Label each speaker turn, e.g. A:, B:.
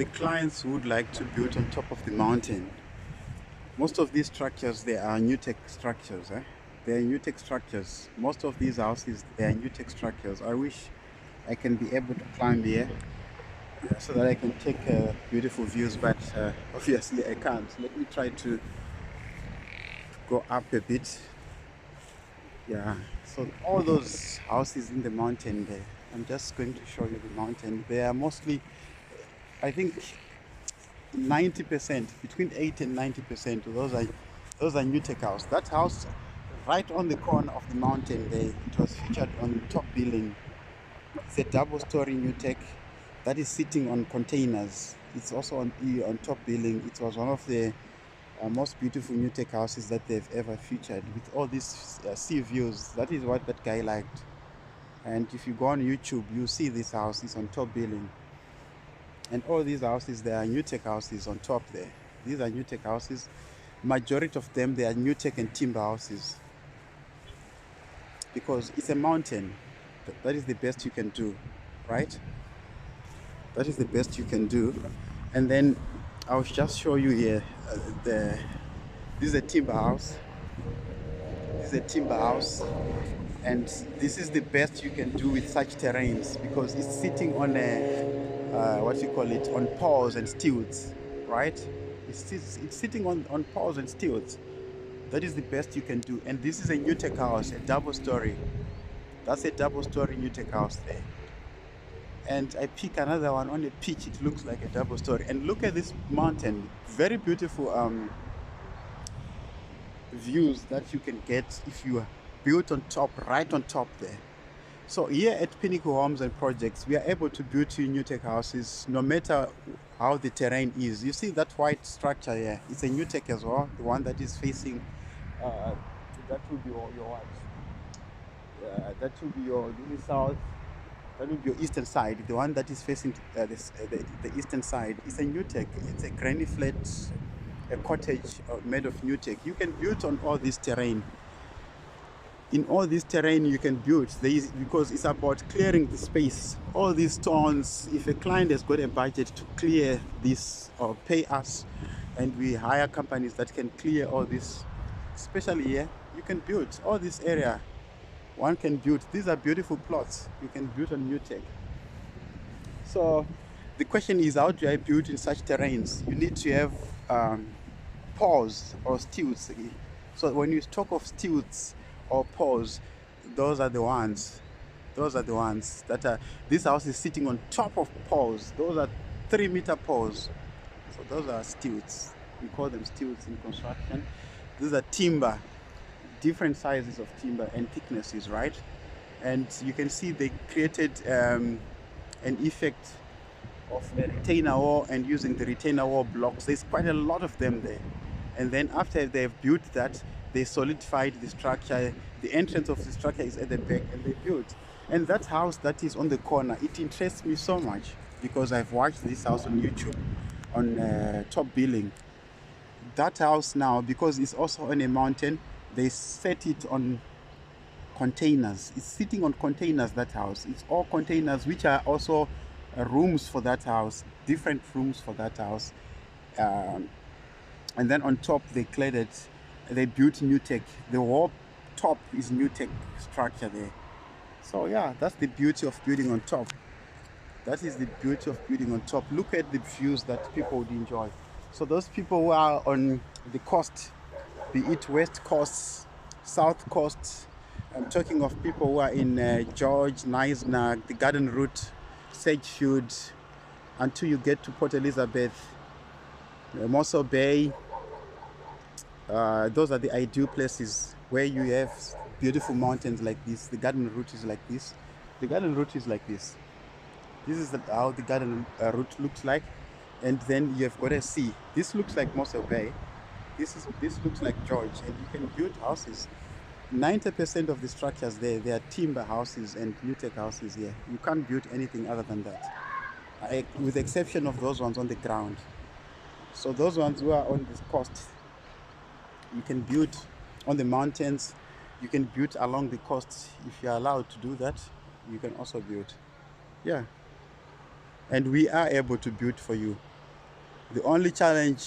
A: the clients would like to build on top of the mountain. Most of these structures, they are Nutec structures. They are Nutec structures. Most of these houses, they are Nutec structures. I wish I can be able to climb here, so that I can take beautiful views, but obviously I can't. Let me try to go up a bit. Yeah, so all those houses in the mountain there, I'm just going to show you the mountain. They are mostly, I think 90%, between 80 and 90%, those are Nutec house. That house right on the corner of the mountain there, it was featured on top billing. It's a double-story Nutec that is sitting on containers. It's also on top billing. It was one of the most beautiful Nutec houses that they've ever featured, with all these sea views. That is what that guy liked. And if you go on YouTube, you see this house is on top billing. And all these houses, they are Nutec houses on top there. These are Nutec houses. Majority of them, they are Nutec and timber houses, because it's a mountain. That is the best you can do, right? That is the best you can do. And then I'll just show you here. This is a timber house. This is a timber house, and this is the best you can do with such terrains, because it's sitting on a what you call it, on poles and stilts, right? It's sitting on poles and stilts. That is the best you can do. And this is a Nutec house, a double story. That's a double story Nutec house there. And I pick another one on a pitch. It looks like a double story. And look at this mountain. Very beautiful views that you can get if you are built on top, right on top there. So here at Pinnacle Homes and Projects, we are able to build two Nutec houses no matter how the terrain is. You see that white structure here? It's a Nutec as well, the one that is facing, that will be your what? That will be your south, that will be your eastern side. The one that is facing the eastern side is a Nutec. It's a granny flat, a cottage made of Nutec. You can build on all this terrain. In all this terrain you can build, because it's about clearing the space. All these stones, if a client has got a budget to clear this or pay us, and we hire companies that can clear all this, especially here, you can build all this area. One can build. These are beautiful plots. You can build on Nutec. So the question is, how do I build in such terrains? You need to have poles or stilts. So when you talk of stilts or poles, those are the ones that are, this house is sitting on top of poles. Those are 3-meter poles. So those are stilts. We call them stilts in construction. These are timber, different sizes of timber and thicknesses, right? And you can see they created an effect of a retainer wall, and using the retainer wall blocks, there's quite a lot of them there. And then after they've built that, they solidified the structure. The entrance of the structure is at the back, and they built. And that house that is on the corner, it interests me so much, because I've watched this house on YouTube, on top billing. That house now, because it's also on a mountain, they set it on containers. It's sitting on containers, that house. It's all containers, which are also rooms for that house, different rooms for that house. And then on top they clad it, they built Nutec. The whole top is Nutec structure there. So yeah, that's the beauty of building on top. That is the beauty of building on top. Look at the views that people would enjoy. So those people who are on the coast, be it west coast, south coast, I'm talking of people who are in George, Knysna, the Garden Route, Sedgefield, until you get to Port Elizabeth, Mossel Bay. Those are the ideal places where you have beautiful mountains like this. The Garden Route is like this. The Garden Route is like this. This is how the Garden Route looks like. And then you have got a sea. This looks like Mossel Bay. This looks like George, and you can build houses. 90% of the structures there, they are timber houses and Nutec houses here. You can't build anything other than that, with the exception of those ones on the ground. So those ones who are on this coast, you can build on the mountains, you can build along the coast. If you're allowed to do that, you can also build. Yeah. And we are able to build for you. The only challenge